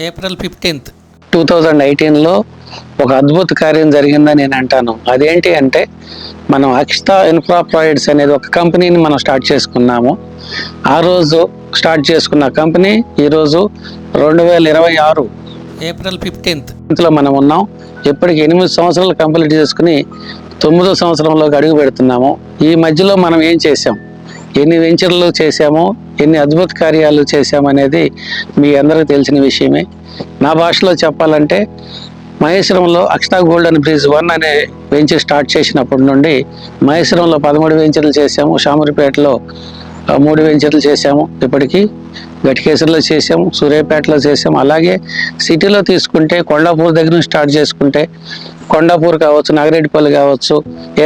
April 15th 2018లో ఒక అద్భుత కార్యం జరిగిందని నేను అంటాను. అదేంటి అంటే మనం అక్షిత ఇన్ఫ్రా ప్రాజెక్ట్స్ అనేది ఒక కంపెనీని మనం స్టార్ట్ చేసుకున్నాము. ఆ రోజు స్టార్ట్ చేసుకున్న కంపెనీ ఈరోజు 2026 ఏప్రిల్ 15th లో మనం ఉన్నాం. ఇప్పటికి 8 సంవత్సరాలు కంప్లీట్ చేసుకుని 9వ సంవత్సరంలోకి అడుగు పెడుతున్నాము. ఈ మధ్యలో మనం ఏం చేసాం, ఎన్ని వెంచర్లు చేశాము, ఎన్ని అద్భుత కార్యాలు చేశాము అనేది మీ అందరికీ తెలిసిన విషయమే. నా భాషలో చెప్పాలంటే మహేశ్వరంలో అక్షతా గోల్డెన్ బ్రిడ్జ్ 1 అనే వెంచర్ స్టార్ట్ చేసినప్పటి నుండి మహేశ్వరంలో 13 వెంచర్లు చేశాము, షామూరిపేటలో 3 వెంచర్లు చేశాము, ఇప్పటికీ గట్కేశ్వరలో చేసాము, సూర్యాపేటలో చేసాము. అలాగే సిటీలో తీసుకుంటే కొండాపూర్ దగ్గర నుంచి స్టార్ట్ చేసుకుంటే కొండాపూర్ కావచ్చు, నాగిరెడ్డిపల్లి కావచ్చు,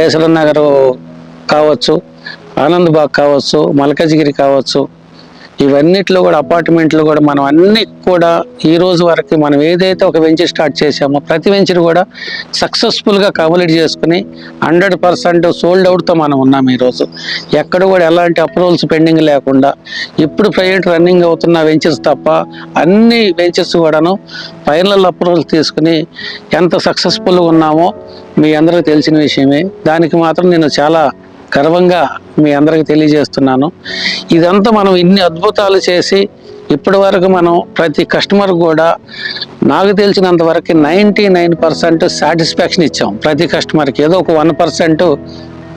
ఏసరన్ నగర్ కావచ్చు, ఆనందబాగ్ కావచ్చు, మల్కజ్గిరి కావచ్చు, ఇవన్నిట్లో కూడా అపార్ట్మెంట్లు కూడా మనం అన్ని కూడా ఈ రోజు వరకు మనం ఏదైతే ఒక వెంచర్ స్టార్ట్ చేసామో ప్రతి వెంచర్ కూడా సక్సెస్ఫుల్గా కంప్లీట్ చేసుకుని 100% సోల్డ్ అవుట్తో మనం ఉన్నాం. ఈరోజు ఎక్కడ కూడా ఎలాంటి అప్రూవల్స్ పెండింగ్ లేకుండా ఇప్పుడు ప్రజెంట్ రన్నింగ్ అవుతున్న వెంచర్స్ తప్ప అన్ని వెంచర్స్ కూడాను ఫైనల్ అప్రూవల్స్ తీసుకుని ఎంత సక్సెస్ఫుల్గా ఉన్నామో మీ అందరికీ తెలిసిన విషయమే. దానికి మాత్రం నేను చాలా గర్వంగా మీ అందరికి తెలియజేస్తున్నాను. ఇదంతా మనం ఇన్ని అద్భుతాలు చేసి ఇప్పటి వరకు మనం ప్రతి కస్టమర్ కూడా నాకు తెలిసినంత వరకు 99% సాటిస్ఫాక్షన్ ఇచ్చాం. ప్రతి కస్టమర్కి ఏదో ఒక 1%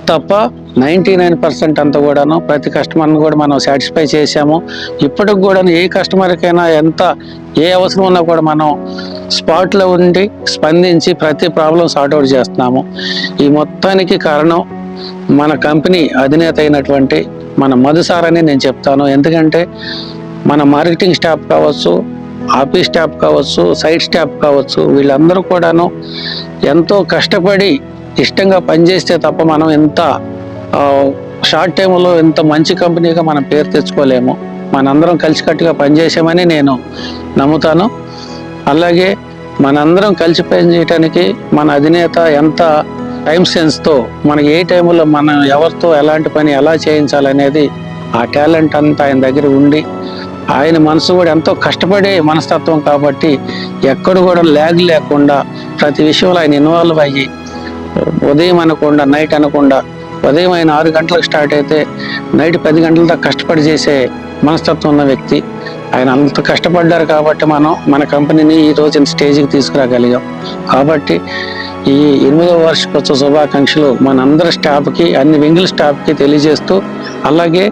తప్ప 99% అంతా కూడాను ప్రతి కస్టమర్ని కూడా మనం సాటిస్ఫై చేశాము. ఇప్పటికి కూడా ఏ కస్టమర్కైనా ఏ అవసరం ఉన్నా కూడా మనం స్పాట్లో ఉండి స్పందించి ప్రతి ప్రాబ్లం సార్ట్అవుట్ చేస్తున్నాము. ఈ మొత్తానికి కారణం మన కంపెనీ అధినేత అయినటువంటి మన మధు సార్ అని నేను చెప్తాను. ఎందుకంటే మన మార్కెటింగ్ స్టాఫ్ కావచ్చు, ఆఫీస్ స్టాఫ్ కావచ్చు, సైట్ స్టాఫ్ కావచ్చు, వీళ్ళందరూ కూడాను ఎంతో కష్టపడి ఇష్టంగా పనిచేస్తే తప్ప మనం ఎంత షార్ట్ టైంలో ఎంత మంచి కంపెనీగా మనం పేరు తెచ్చుకోలేము. మనందరం కలిసికట్టుగా పనిచేసామని నేను నమ్ముతాను. అలాగే మనందరం కలిసి పనిచేయటానికి మన అధినేత ఎంత టైం సెన్స్తో మనకి ఏ టైంలో మనం ఎవరితో ఎలాంటి పని ఎలా చేయించాలనేది ఆ టాలెంట్ అంతా ఆయన దగ్గర ఉండి ఆయన మనసు కూడా ఎంతో కష్టపడే మనస్తత్వం కాబట్టి ఎక్కడ కూడా ల్యాగ్ లేకుండా ప్రతి విషయంలో ఆయన ఇన్వాల్వ్ అయ్యి ఉదయం అనకుండా నైట్ అనకుండా ఉదయం ఆయన 6 గంటలకు స్టార్ట్ అయితే నైట్ 10 గంటల దాకా కష్టపడి చేసే మనస్తత్వం ఉన్న వ్యక్తి. ఆయన అంత కష్టపడ్డారు కాబట్టి మనం మన కంపెనీని ఈ రోజు స్టేజ్కి తీసుకురాగలిగాం. కాబట్టి ఈ 8వ వార్షికోత్సవ శుభాకాంక్షలు మనందరి స్టాఫ్కి, అన్ని వింగిల్ స్టాఫ్కి తెలియజేస్తూ అలాగే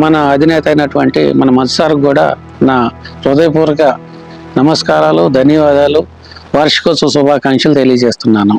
మన అధినేత అయినటువంటి మన మధు సార్కి కూడా నా హృదయపూర్వక నమస్కారాలు, ధన్యవాదాలు, వార్షికోత్సవ శుభాకాంక్షలు తెలియజేస్తున్నాను.